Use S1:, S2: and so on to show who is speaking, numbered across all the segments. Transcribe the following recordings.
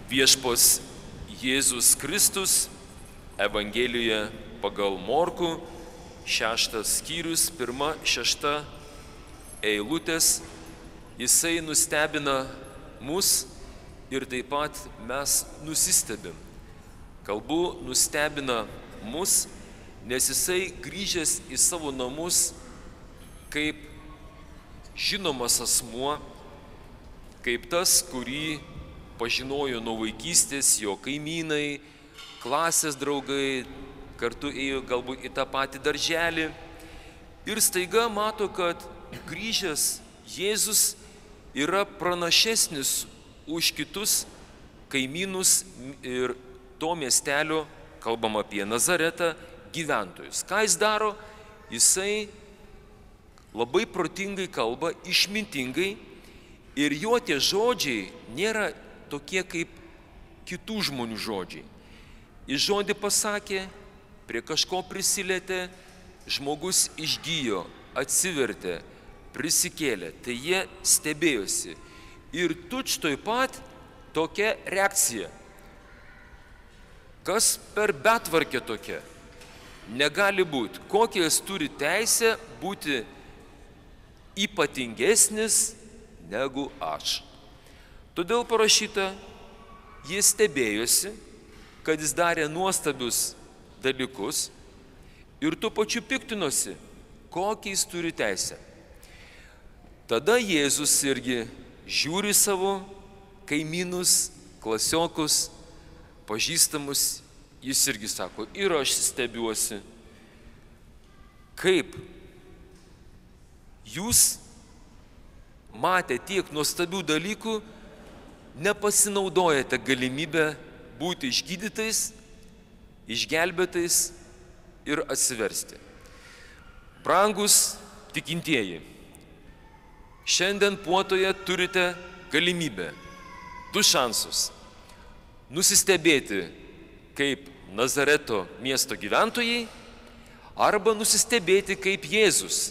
S1: Viešpats Jėzus Kristus Evangelijoje pagal Morkų 6 skyrius 1-6 eilutės, jisai nustebina mus ir taip pat mes nusistebim. Kalbu nustebina mus, nes jisai grįžęs į savo namus kaip žinomas asmuo, kaip tas, kurį pažinojo nuo vaikystės, jo kaimynai, klasės draugai, kartu ėjo galbūt į tą patį darželį. Ir staiga mato, kad grįžęs Jėzus yra pranašesnis už kitus kaimynus ir to miestelio, kalbam apie Nazaretą, gyventojus. Ką jis daro? Jisai labai protingai kalba, išmintingai, ir jo tie žodžiai nėra tokie kaip kitų žmonių žodžiai. Jis žodį pasakė, prie kažko prisilietė, žmogus išgijo, atsivertė, prisikėlė. Tai jie stebėjosi. Ir tučtoj pat tokia reakcija. Kas per betvarkę tokia? Negali būti. Kokia jis turi teisę būti ypatingesnis negu aš. Todėl parašyta, jie stebėjosi, kad jis darė nuostabius dalykus ir tuo pačiu piktinosi, kokį jis turi teisę. Tada Jėzus irgi žiūri savo kaimynus, klasiokus, pažįstamus, jis irgi sako, ir aš stebiuosi, kaip jūs matė tiek nuostabių dalykų, nepasinaudojate galimybę būti išgydytais, išgelbėtais ir atsiversti. Brangus tikintieji, šiandien Puotoje turite galimybę, 2 šansus nusistebėti kaip Nazareto miesto gyventojai arba nusistebėti kaip Jėzus,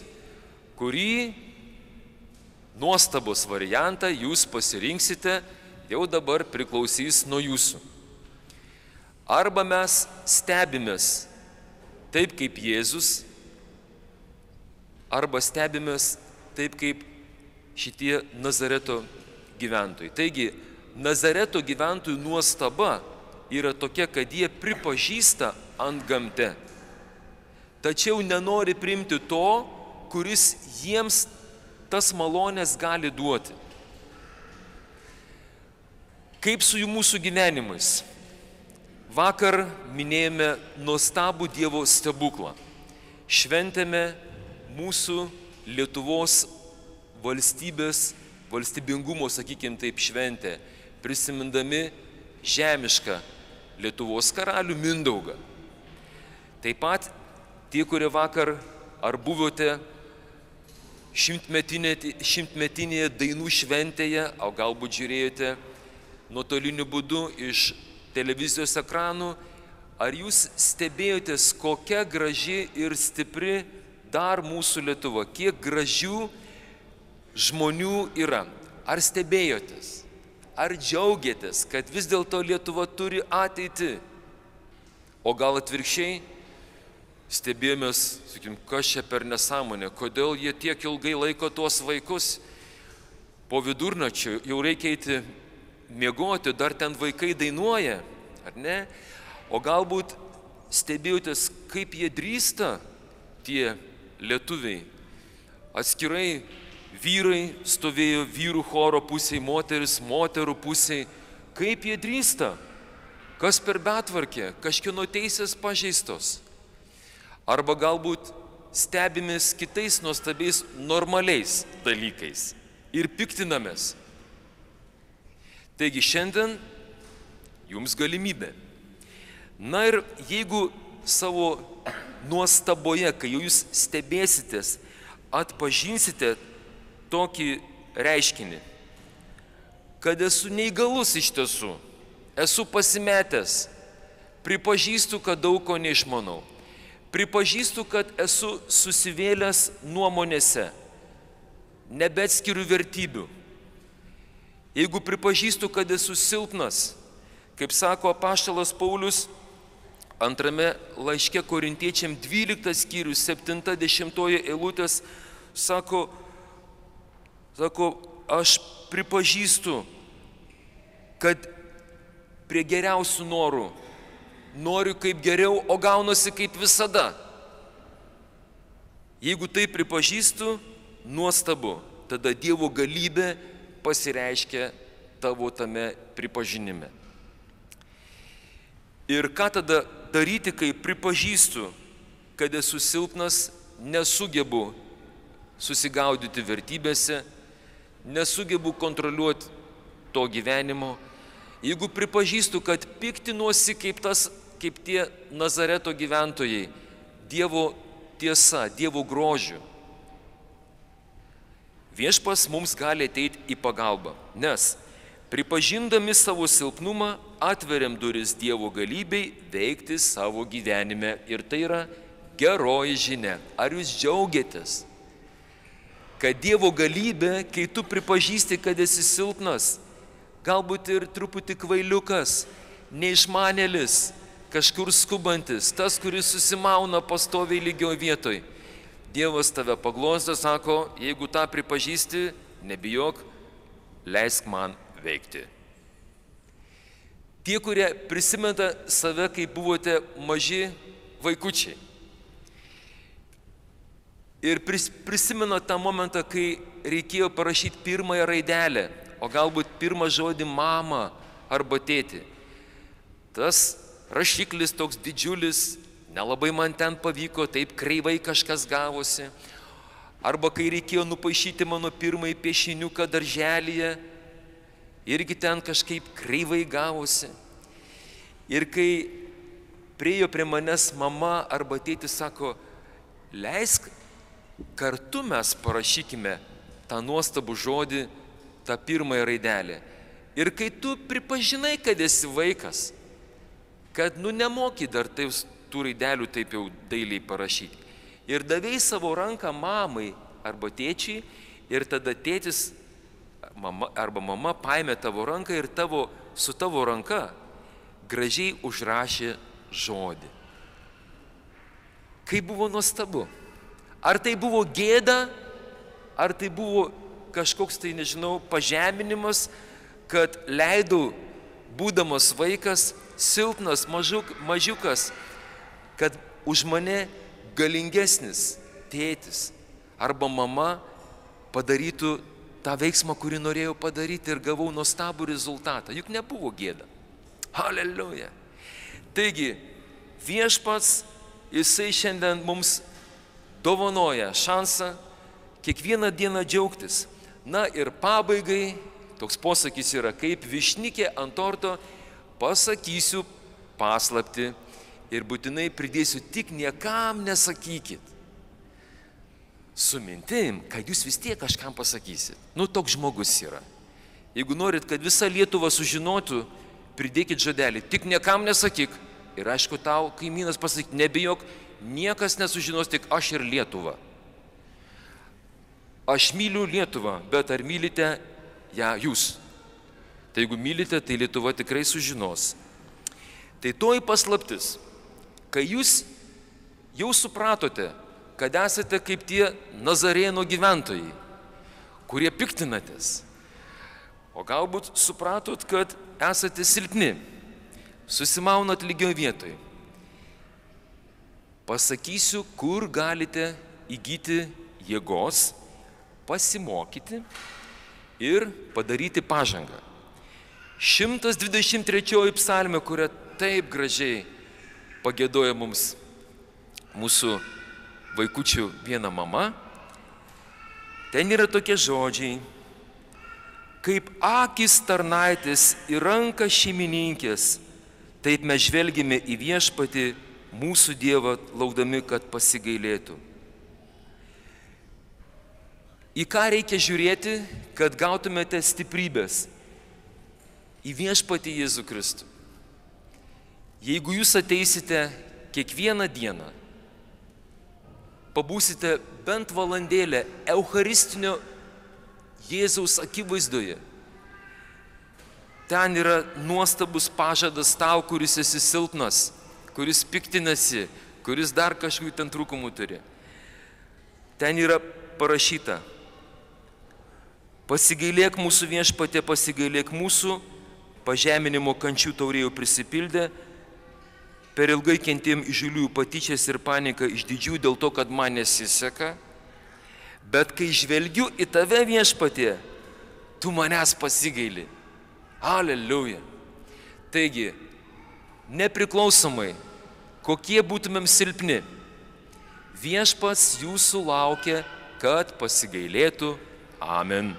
S1: kurį nuostabos variantą jūs pasirinksite, jau dabar priklausys nuo jūsų. Arba mes stebimės taip kaip Jėzus, arba stebimės taip kaip šitie Nazareto gyventojai. Taigi, Nazareto gyventojų nuostaba yra tokia, kad jie pripažįsta antgamtę, tačiau nenori priimti to, kuris jiems tas malonės gali duoti. Kaip su mūsų gyvenimais? Vakar minėjome nuostabų Dievo stebuklą. Šventėme mūsų Lietuvos valstybingumo, sakykime taip, šventę, prisimindami žemišką Lietuvos karalių Mindaugą. Taip pat tie, kurie vakar ar buvote šimtmetinėje dainų šventėje, o galbūt žiūrėjote nuotoliniu būdu iš televizijos ekranų, ar jūs stebėjotės, kokia graži ir stipri dar mūsų Lietuva, kiek gražių žmonių yra. Ar stebėjotės? Ar džiaugiatės, kad vis dėlto Lietuva turi ateitį? O gal atvirkščiai stebėjomės, sakykim, kas čia per nesąmonė, kodėl jie tiek ilgai laiko tuos vaikus? Po vidurnakčio jau reikia eiti miegoti, dar ten vaikai dainuoja, ar ne? O galbūt stebėjotės, kaip jie drįsta, tie lietuviai. Atskirai vyrai stovėjo vyrų choro pusėje, moteris moterų pusėje. Kaip jie drįsta? Kas per betvarkę? Kažkieno teisės pažeistos? Arba galbūt stebimės kitais nuostabiais normaliais dalykais ir piktinamės. Taigi šiandien jums galimybė. Na ir jeigu savo nuostaboje, kai jūs stebėsitės, atpažinsite tokį reiškinį, kad esu neįgalus iš tiesų, esu pasimetęs, pripažįstu, kad daug ko neišmanau, pripažįstu, kad esu susivėlęs nuomonėse, nebeatskiriu vertybių. Jeigu pripažįstu, kad esu silpnas, Kaip sako apaštalas Paulius, antrame laiške Korintiečiam 12 skyrius 7-10 eilutės, sako, aš pripažįstu, kad prie geriausių norų noriu kaip geriau, o gaunasi kaip visada. Jeigu tai pripažįstu, nuostabu, tada Dievo galybė pasireiškia tavo tame pripažinime. Ir ką tada daryti, kai pripažįstu, kad esu silpnas, nesugebu susigaudyti vertybėse, nesugebu kontroliuoti to gyvenimo. Jeigu pripažįstu, kad piktinuosi kaip tie Nazareto gyventojai, Dievo tiesa, Dievo grožiu, Viešpas mums gali ateiti į pagalbą, nes pripažindami savo silpnumą atveriam duris Dievo galybei veikti savo gyvenime. Ir tai yra geroji žinia. Ar jūs džiaugiatės, kad Dievo galybė, kai tu pripažįsti, kad esi silpnas, galbūt ir truputį kvailiukas, neišmanėlis, kažkur skubantis, tas, kuris susimauna pastoviai lygioj vietoj, Dievas tave paglosto, sako, jeigu tą pripažįsti, nebijok, leisk man veikti. Tie, kurie prisimena save, kai buvote maži vaikučiai ir prisimena tą momentą, kai reikėjo parašyti pirmąją raidelę, o galbūt pirmą žodį mama arba tėti. Tas rašiklis toks didžiulis, nelabai man ten pavyko, taip kreivai kažkas gavosi. Arba kai reikėjo nupaišyti mano pirmąjį piešiniuką darželyje, irgi ten kažkaip kreivai gavosi. Ir kai priėjo prie manęs mama arba tėtis, sako, leisk, kartu mes parašykime tą nuostabų žodį, tą pirmąją raidelę. Ir kai tu pripažinai, kad esi vaikas, kad nemoki dar tų raidelių taip jau dailiai parašyti. Ir davėjai savo ranką mamai arba tėčiai, ir tada tėtis arba mama paėmė tavo ranką ir su tavo ranka gražiai užrašė žodį. Kaip buvo nuostabu. Ar tai buvo gėda, ar tai buvo kažkoks tai, nežinau, pažeminimas, kad leidau, būdamas vaikas, silpnas, mažiukas, kad už mane galingesnis tėtis arba mama padarytų tą veiksmą, kurį norėjau padaryti, ir gavau nuostabų rezultatą. Juk nebuvo gėda. Haleliuja. Taigi, Viešpats, Jisai šiandien mums dovanoja šansą kiekvieną dieną džiaugtis. Na ir pabaigai, toks posakis yra, kaip višnikė ant torto, pasakysiu paslaptį ir būtinai pridėsiu, tik niekam nesakykit. Su mintim, kad jūs vis tiek kažkam pasakysit. Toks žmogus yra. Jeigu norit, kad visa Lietuva sužinotų, pridėkit žodelį, tik niekam nesakyk. Ir aišku, tau kaimynas pasakyk, nebijok, niekas nesužinos, tik aš ir Lietuva. Aš myliu Lietuvą, bet ar mylite ją jūs? Tai jeigu mylite, tai Lietuva tikrai sužinos. Tai toji paslaptis, kai jūs jau supratote, kad esate kaip tie Nazarėno gyventojai, kurie piktinatės, o galbūt supratot, kad esate silpni, susimaunat lygioj vietoj. Pasakysiu, kur galite įgyti jėgos, pasimokyti ir padaryti pažangą. 123 psalmė, kurią taip gražiai pagiedoja mums mūsų vaikučių viena mama, ten yra tokie žodžiai, kaip akis tarnaitės į ranką šeimininkės, taip mes žvelgime į Viešpatį, mūsų Dievą, laukdami, kad pasigailėtų. Į ką reikia žiūrėti, kad gautumėte stiprybės? Į Viešpatį Jėzų Kristų. Jeigu jūs ateisite kiekvieną dieną, pabūsite bent valandėlę Eucharistinio Jėzaus akivaizdoje, Ten yra nuostabus pažadas tau, kuris esi silpnas, kuris piktinasi, kuris dar kažkokių ten trūkumų turi. Ten yra parašyta: pasigailėk mūsų viešpatie, pasigailėk mūsų, pažeminimo kančių taurė jau prisipildė, per ilgai kentėjom įžūliųjų patyčias ir paniką iš didžių dėl to, kad man nesiseka, bet kai žvelgiu į tave viešpatie, tu manęs pasigaili. Aleliuja. Taigi, nepriklausomai, kokie būtumėm silpni, viešpats jūsų laukia, kad pasigailėtų. Amen.